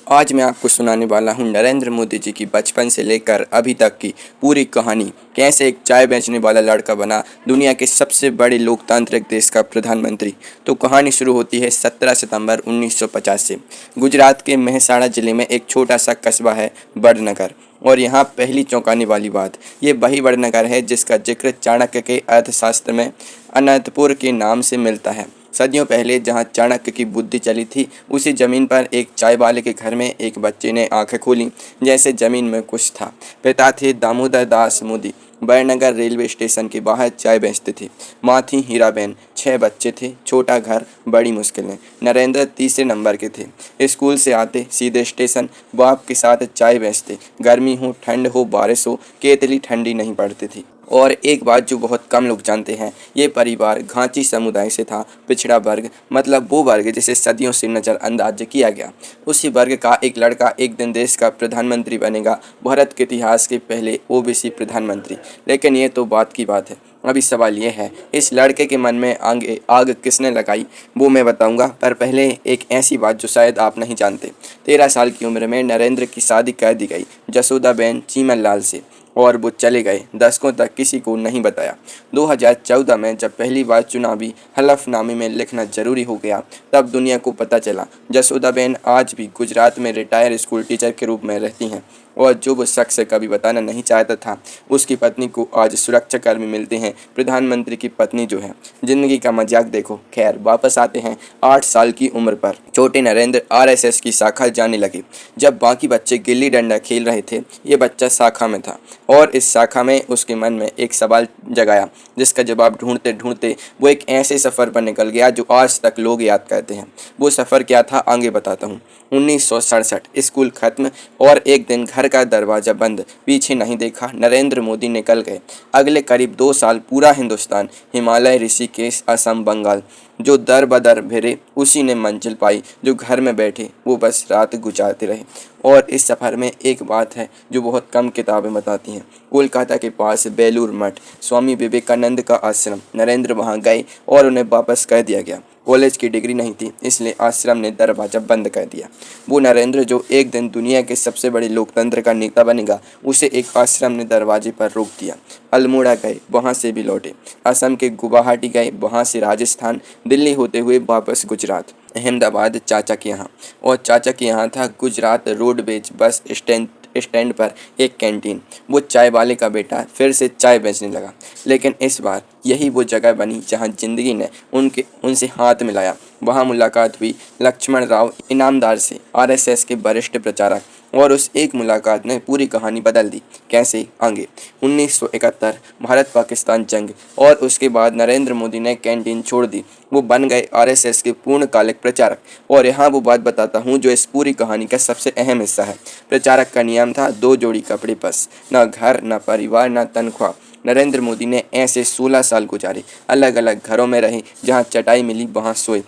आज मैं आपको सुनाने वाला हूँ नरेंद्र मोदी जी की बचपन से लेकर अभी तक की पूरी कहानी। कैसे एक चाय बेचने वाला लड़का बना दुनिया के सबसे बड़े लोकतांत्रिक देश का प्रधानमंत्री। तो कहानी शुरू होती है 17 सितंबर 1950 से। गुजरात के मेहसाणा जिले में एक छोटा सा कस्बा है वडनगर। और यहाँ पहली चौंकाने वाली बात, ये वही वडनगर है जिसका जिक्र चाणक्य के अर्थशास्त्र में अनंतपुर के नाम से मिलता है। सदियों पहले जहाँ चाणक्य की बुद्धि चली थी, उसी जमीन पर एक चाय वाले के घर में एक बच्चे ने आंखें खोली जैसे जमीन में कुछ था। पिता थे दामोदर दास मोदी, बड़नगर रेलवे स्टेशन के बाहर चाय बेचते थे। माँ थी हीराबेन, 6 बच्चे थे, छोटा घर, बड़ी मुश्किलें। नरेंद्र तीसरे नंबर के थे। स्कूल से आते सीधे स्टेशन, बाप के साथ चाय बेचते। गर्मी हो, ठंड हो, बारिश हो, केतली ठंडी नहीं पड़ती थी। और एक बात जो बहुत कम लोग जानते हैं, ये परिवार घांची समुदाय से था। पिछड़ा वर्ग मतलब वो वर्ग जिसे सदियों से नज़रअंदाज किया गया। उसी वर्ग का एक लड़का एक दिन देश का प्रधानमंत्री बनेगा, भारत के इतिहास के पहले ओबीसी प्रधानमंत्री। लेकिन ये तो बात की बात है। अभी सवाल ये है, इस लड़के के मन में आग किसने लगाई, वो मैं बताऊंगा। पर पहले एक ऐसी बात जो शायद आप नहीं जानते। 13 साल की उम्र में नरेंद्र की शादी कर दी गई जसोदाबेन चीमन लाल से, और वो चले गए। दशकों तक किसी को नहीं बताया। 2014 में जब पहली बार चुनावी हलफनामे में लिखना जरूरी हो गया, तब दुनिया को पता चला जसोदाबेन आज भी गुजरात में रिटायर स्कूल टीचर के रूप में रहती हैं। और जो वो शख्स कभी बताना नहीं चाहता था, उसकी पत्नी को आज सुरक्षा कर्मी मिलते हैं। प्रधानमंत्री की पत्नी जो है, जिंदगी का मजाक देखो। खैर, वापस आते हैं 8 साल की उम्र पर। छोटे नरेंद्र आरएसएस की शाखा जाने लगे। जब बाकी बच्चे गिल्ली डंडा खेल रहे थे, ये बच्चा शाखा में था। और इस शाखा में उसके मन में एक सवाल जगाया, जिसका जवाब ढूंढते ढूंढते वो एक ऐसे सफ़र पर निकल गया जो आज तक लोग याद करते हैं। वो सफ़र क्या था, आगे बताता हूँ। 1967 स्कूल खत्म और एक दिन घर का दरवाज़ा बंद। पीछे नहीं देखा, नरेंद्र मोदी निकल गए। अगले करीब 2 साल पूरा हिंदुस्तान, हिमालय, ऋषिकेश, असम, बंगाल, जो दर बदर भिरे उसी ने मंजिल पाई। जो घर में बैठे वो बस रात गुजारते रहे। और इस सफ़र में एक बात है जो बहुत कम किताबें बताती हैं। कोलकाता के पास बेलूर मठ, स्वामी विवेकानंद का आश्रम। नरेंद्र वहां गए और उन्हें वापस कर दिया गया। कॉलेज की डिग्री नहीं थी, इसलिए आश्रम ने दरवाज़ा बंद कर दिया। वो नरेंद्र जो एक दिन दुनिया के सबसे बड़े लोकतंत्र का नेता बनेगा, उसे एक आश्रम ने दरवाजे पर रोक दिया। अल्मोड़ा गए, वहाँ से भी लौटे। असम के गुवाहाटी गए, वहाँ से राजस्थान, दिल्ली होते हुए वापस गुजरात, अहमदाबाद चाचा के यहाँ। और चाचा के यहाँ था गुजरात रोडवेज बस स्टैंड पर एक कैंटीन। वो चाय वाले का बेटा फिर से चाय बेचने लगा। लेकिन इस बार यही वो जगह बनी जहाँ जिंदगी ने उनसे हाथ मिलाया। वहाँ मुलाकात हुई लक्ष्मण राव इनामदार से, आरएसएस के वरिष्ठ प्रचारक। और उस एक मुलाकात ने पूरी कहानी बदल दी। कैसे, आगे। 1971 भारत पाकिस्तान जंग, और उसके बाद नरेंद्र मोदी ने कैंटीन छोड़ दी। वो बन गए आरएसएस के पूर्णकालिक प्रचारक। और यहाँ वो बात बताता हूँ जो इस पूरी कहानी का सबसे अहम हिस्सा है। प्रचारक का नियम था 2 जोड़ी कपड़े बस, ना घर, ना परिवार, ना तनख्वाह। नरेंद्र मोदी ने ऐसे 16 साल गुजारे। अलग अलग घरों में रहे, जहाँ चटाई मिली वहाँ सोए।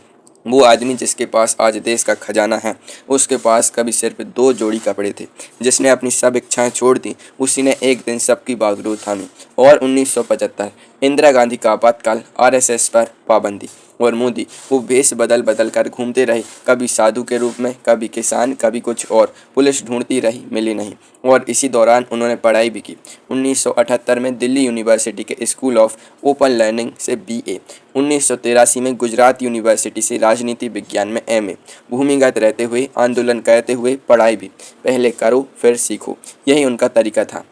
वो आदमी जिसके पास आज देश का खजाना है, उसके पास कभी सिर्फ 2 जोड़ी कपड़े थे। जिसने अपनी सब इच्छाएं छोड़ दी, उसी ने एक दिन सबकी बागडोर थामी। और 1975 इंदिरा गांधी का आपातकाल, आरएसएस पर पाबंदी। और मोदी वो भेष बदल बदल कर घूमते रहे, कभी साधु के रूप में, कभी किसान, कभी कुछ और। पुलिस ढूंढती रही, मिली नहीं। और इसी दौरान उन्होंने पढ़ाई भी की। 1978 में दिल्ली यूनिवर्सिटी के स्कूल ऑफ ओपन लर्निंग से बीए, 1983 में गुजरात यूनिवर्सिटी से राजनीति विज्ञान में एमए। भूमिगत रहते हुए, आंदोलन करते हुए, पढ़ाई भी। पहले करो फिर सीखो, यही उनका तरीका था।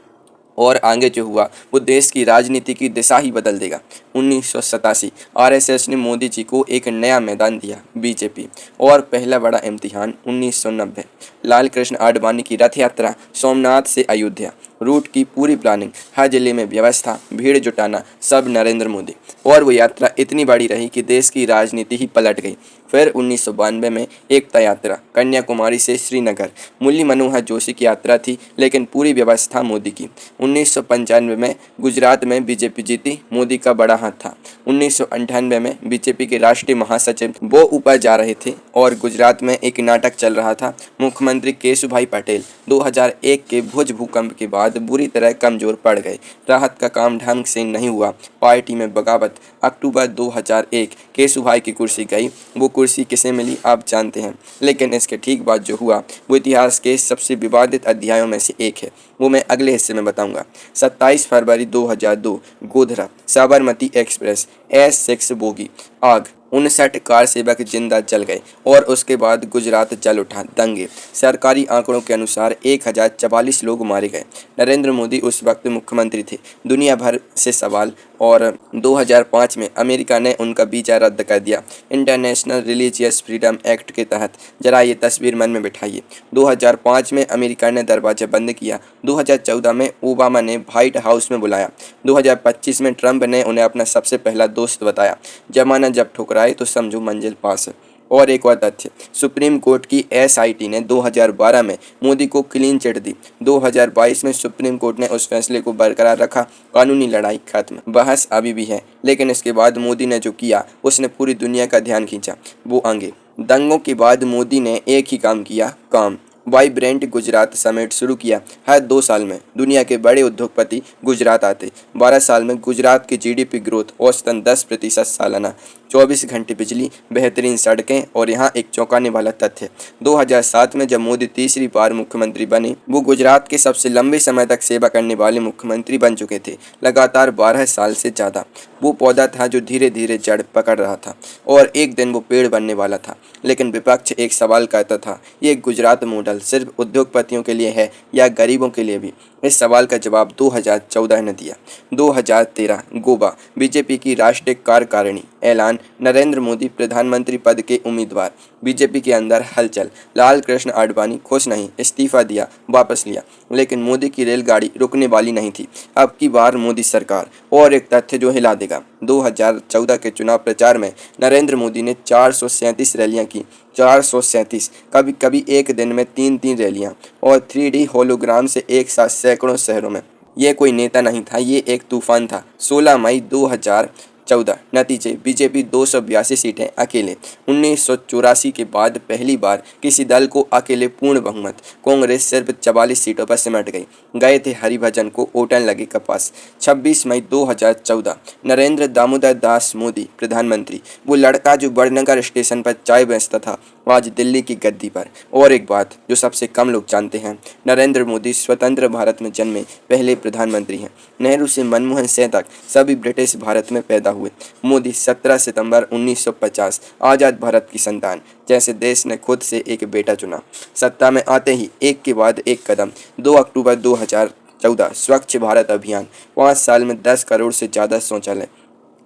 और आगे जो हुआ वो देश की राजनीति की दिशा ही बदल देगा। 1987 आरएसएस ने मोदी जी को एक नया मैदान दिया, बीजेपी। और पहला बड़ा इम्तिहान 1990 लाल कृष्ण आडवाणी की रथ यात्रा, सोमनाथ से अयोध्या। रूट की पूरी प्लानिंग, हर जिले में व्यवस्था, भीड़ जुटाना, सब नरेंद्र मोदी। और वो यात्रा इतनी बड़ी रही कि देश की राजनीति ही पलट गई। फिर 1992 में एकता यात्रा, कन्याकुमारी से श्रीनगर। मुरली मनोहर जोशी की यात्रा थी, लेकिन पूरी व्यवस्था मोदी की। 1995 में गुजरात में बीजेपी जीती, मोदी का बड़ा हाथ था। 1998 में बीजेपी के राष्ट्रीय महासचिव वो ऊपर जा रहे थे और गुजरात में एक नाटक चल रहा था। मुख्यमंत्री केशुभाई पटेल 2001 के भुज भूकंप के बाद बाद बुरी तरह कमजोर पड़ गए। राहत का काम ढंग से नहीं हुआ, पार्टी में बगावत। अक्टूबर 2001 केशुभाई की कुर्सी गई। वो कुर्सी किसे मिली आप जानते हैं, लेकिन इसके ठीक बाद जो हुआ वो इतिहास के सबसे विवादित अध्यायों में से एक है। वो मैं अगले हिस्से में बताऊंगा। 27 फरवरी 2002 Godhra Sabarmati express S6 bogie आग, 59 कार सेवक जिंदा जल गए और उसके बाद गुजरात जल उठा। दंगे, सरकारी आंकड़ों के अनुसार 1044 लोग मारे गए। नरेंद्र मोदी उस वक्त मुख्यमंत्री थे। दुनिया भर से सवाल और 2005 में अमेरिका ने उनका वीजा रद्द कर दिया इंटरनेशनल रिलीजियस फ्रीडम एक्ट के तहत। जरा ये तस्वीर मन में बिठाइए। 2005 में अमेरिका ने दरवाजा बंद किया। 2014 में ओबामा ने व्हाइट हाउस में बुलाया। 2025 में ट्रंप ने उन्हें अपना सबसे पहला दोस्त बताया। जमाना जब ठुकराए तो समझो मंजिल पास है। और एक और तथ्य, सुप्रीम कोर्ट की SIT ने 2012 में मोदी को क्लीन चिट दी। 2022 में सुप्रीम कोर्ट ने उस फैसले को बरकरार रखा। कानूनी लड़ाई खत्म। बहस अभी भी है, लेकिन इसके बाद मोदी ने जो किया उसने पूरी दुनिया का ध्यान खींचा। वो आगे, दंगों के बाद मोदी ने एक ही काम किया, काम। वाइब्रेंट गुजरात समिट शुरू किया। हर 2 साल में दुनिया के बड़े उद्योगपति गुजरात आते। 12 साल में गुजरात की GDP ग्रोथ औसतन 10% सालाना, 24 घंटे बिजली, बेहतरीन सड़कें। और यहाँ एक चौंकाने वाला तथ्य, 2007 में जब मोदी तीसरी बार मुख्यमंत्री बने, वो गुजरात के सबसे लंबे समय तक सेवा करने वाले मुख्यमंत्री बन चुके थे, लगातार 12 साल से ज़्यादा। वो पौधा था जो धीरे धीरे जड़ पकड़ रहा था और एक दिन वो पेड़ बनने वाला था। लेकिन विपक्ष एक सवाल करता था, ये गुजरात मॉडल सिर्फ उद्योगपतियों के लिए है या गरीबों के लिए भी? इस सवाल का जवाब 2014 ने दिया। 2013 गोवा, बीजेपी की राष्ट्रीय कार्यकारिणी, ऐलान, नरेंद्र मोदी प्रधानमंत्री पद के उम्मीदवार। बीजेपी के अंदर हलचल, लाल कृष्ण आडवाणी खुश नहीं, इस्तीफा दिया, वापस लिया। लेकिन मोदी की रेलगाड़ी रुकने वाली नहीं थी। अब की बार मोदी सरकार। और एक तथ्य जो हिला देगा, 2014 के चुनाव प्रचार में नरेंद्र मोदी ने 437 रैलियां की। 437, कभी कभी एक दिन में 3-3 रैलियां और 3D होलोग्राम से एक साथ सैकड़ों शहरों में। ये कोई नेता नहीं था, ये एक तूफान था। 16 मई 2014 नतीजे, बीजेपी 282 सीटें अकेले। 1984 के बाद पहली बार किसी दल को अकेले पूर्ण बहुमत। कांग्रेस सिर्फ 44 सीटों पर सिमट गई। गए थे हरिभजन को ओटन लगे कपास। 26 मई 2014 नरेंद्र दामोदर दास मोदी प्रधानमंत्री। वो लड़का जो बड़नगर स्टेशन पर चाय बेचता था, आज दिल्ली की गद्दी पर। और एक बात जो सबसे कम लोग जानते हैं, नरेंद्र मोदी स्वतंत्र भारत में जन्मे पहले प्रधानमंत्री हैं। नेहरू से मनमोहन सिंह तक सभी ब्रिटिश भारत में पैदा हुए। मोदी 17 सितंबर 1950 आज़ाद भारत की संतान, जैसे देश ने खुद से एक बेटा चुना। सत्ता में आते ही एक के बाद एक कदम। 2 अक्टूबर 2014 स्वच्छ भारत अभियान, 5 साल में 10 करोड़ से ज़्यादा शौचालय।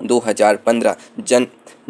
2015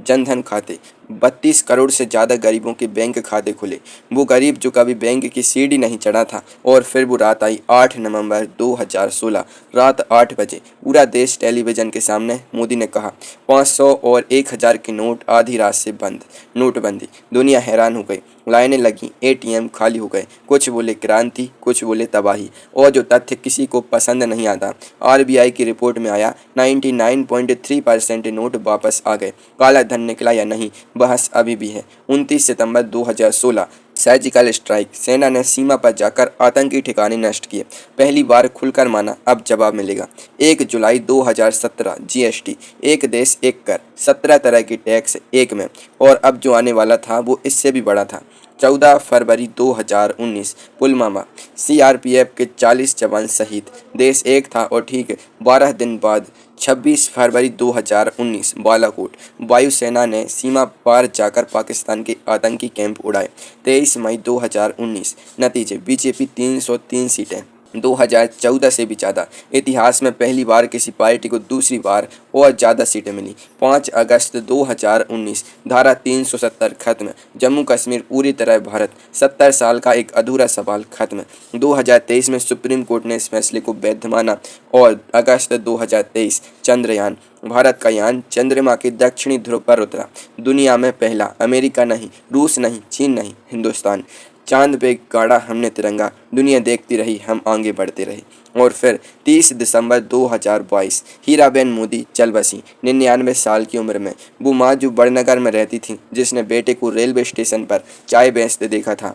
जनधन खाते, 32 करोड़ से ज़्यादा गरीबों के बैंक खाते खुले। वो गरीब जो कभी बैंक की सीढ़ी नहीं चढ़ा था। और फिर वो रात आई, 8 नवंबर 2016 रात 8 बजे, पूरा देश टेलीविज़न के सामने। मोदी ने कहा 500 और 1000 के नोट आधी रात से बंद। नोटबंदी, दुनिया हैरान हो गई। लाइनें लगी, ATM खाली हो गए। कुछ बोले क्रांति, कुछ बोले तबाही। और जो तथ्य किसी को पसंद नहीं आता, RBI की रिपोर्ट में आया 99.3% नोट वापस आ गए। काला धन निकला या नहीं, बहस अभी भी है। 29 सितंबर 2016 सर्जिकल स्ट्राइक, सेना ने सीमा पर जाकर आतंकी ठिकाने नष्ट किए। पहली बार खुलकर माना, अब जवाब मिलेगा। 1 जुलाई 2017 GST, एक देश एक कर, 17 तरह की टैक्स एक में। और अब जो आने वाला था वो इससे भी बड़ा था। 14 फरवरी 2019 पुलवामा, CRPF के 40 जवान शहीद। देश एक था और ठीक 12 दिन बाद 26 फरवरी 2019 बालाकोट, वायुसेना ने सीमा पार जाकर पाकिस्तान के आतंकी कैंप उड़ाए। 23 मई 2019 नतीजे, बीजेपी 303 सीटें, 2014 से भी ज़्यादा। इतिहास में पहली बार किसी पार्टी को दूसरी बार और ज़्यादा सीटें मिली। 5 अगस्त 2019 धारा 370 खत्म। जम्मू कश्मीर पूरी तरह भारत, 70 साल का एक अधूरा सवाल खत्म। 2023 में सुप्रीम कोर्ट ने इस फैसले को वैध माना। और अगस्त 2023 चंद्रयान, भारत का यान चंद्रमा के दक्षिणी ध्रुव पर उतरा। दुनिया में पहला, अमेरिका नहीं, रूस नहीं, चीन नहीं, हिंदुस्तान। चांद पे गाड़ा हमने तिरंगा, दुनिया देखती रही, हम आगे बढ़ते रहे। और फिर 30 दिसंबर 2022 हीराबेन मोदी चल बसी। 99 साल की उम्र में वो माँ जो बड़नगर में रहती थी, जिसने बेटे को रेलवे स्टेशन पर चाय बेचते देखा था,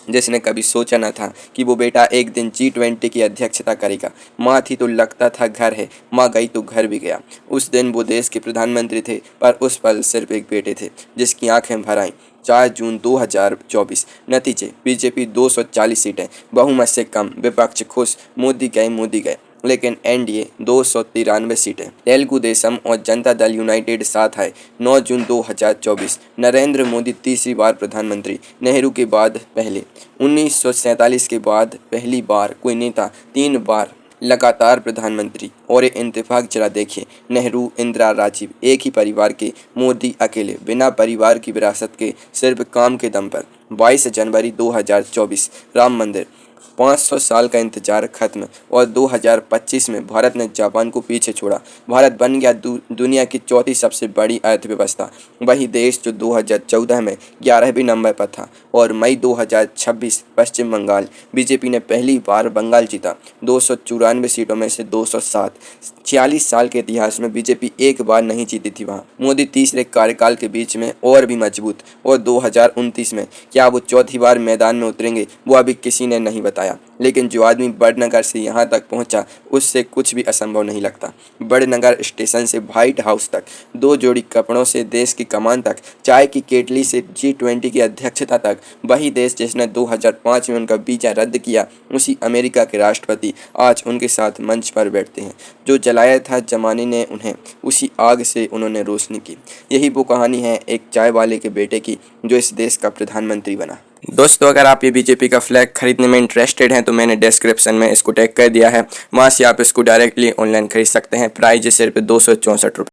जिसने कभी सोचा न था कि वो बेटा एक दिन G20 की अध्यक्षता करेगा। माँ थी तो लगता था घर है, माँ गई तो घर भी गया। उस दिन वो देश के प्रधानमंत्री थे, पर उस पल सिर्फ एक बेटे थे जिसकी आंखें भर आईं। 4 जून 2024। नतीजे: बीजेपी 240 सीटें, बहुमत से कम, विपक्ष खुश, मोदी गए। लेकिन एनडीए 293 सीटें। तेलुगु देशम और जनता दल यूनाइटेड साथ आए। 9 जून 2024। नरेंद्र मोदी तीसरी बार प्रधानमंत्री, नेहरू के बाद पहले। 1947 के बाद पहली बार कोई नेता 3 बार लगातार प्रधानमंत्री। और ये इंतफाक जरा देखिए, नेहरू, इंदिरा, राजीव एक ही परिवार के, मोदी अकेले, बिना परिवार की विरासत के, सिर्फ काम के दम पर। 22 जनवरी 2024। राम मंदिर, 500 साल का इंतजार खत्म और 2025 में भारत ने जापान को पीछे छोड़ा। भारत बन गया दुनिया की चौथी सबसे बड़ी अर्थव्यवस्था। वही देश जो 2014 में 11वें नंबर पर था। और मई 2026 पश्चिम बंगाल, बीजेपी ने पहली बार बंगाल जीता, 294 सीटों में से 207। 46 साल के इतिहास में बीजेपी एक बार नहीं जीती थी वहाँ। मोदी तीसरे कार्यकाल के बीच में और भी मजबूत। और 2029 में क्या वो चौथी बार मैदान में उतरेंगे, वो अभी किसी ने नहीं बताया। लेकिन जो आदमी बड़नगर से यहाँ तक पहुँचा, उससे कुछ भी असंभव नहीं लगता। बड़नगर स्टेशन से व्हाइट हाउस तक, 2 जोड़ी कपड़ों से देश की कमान तक, चाय की केटली से G20 की अध्यक्षता तक। वही देश जिसने 2005 में उनका वीजा रद्द किया, उसी अमेरिका के राष्ट्रपति आज उनके साथ मंच पर बैठते हैं। जो जलाया था जमाने ने उन्हें, उसी आग से उन्होंने रोशनी की। यही वो कहानी है एक चाय वाले के बेटे की, जो इस देश का प्रधानमंत्री बना। दोस्तों, अगर आप ये बीजेपी का फ्लैग खरीदने में इंटरेस्टेड हैं तो मैंने डिस्क्रिप्शन में इसको टैग कर दिया है, वहाँ से आप इसको डायरेक्टली ऑनलाइन खरीद सकते हैं। प्राइस सिर्फ 264 रुपये।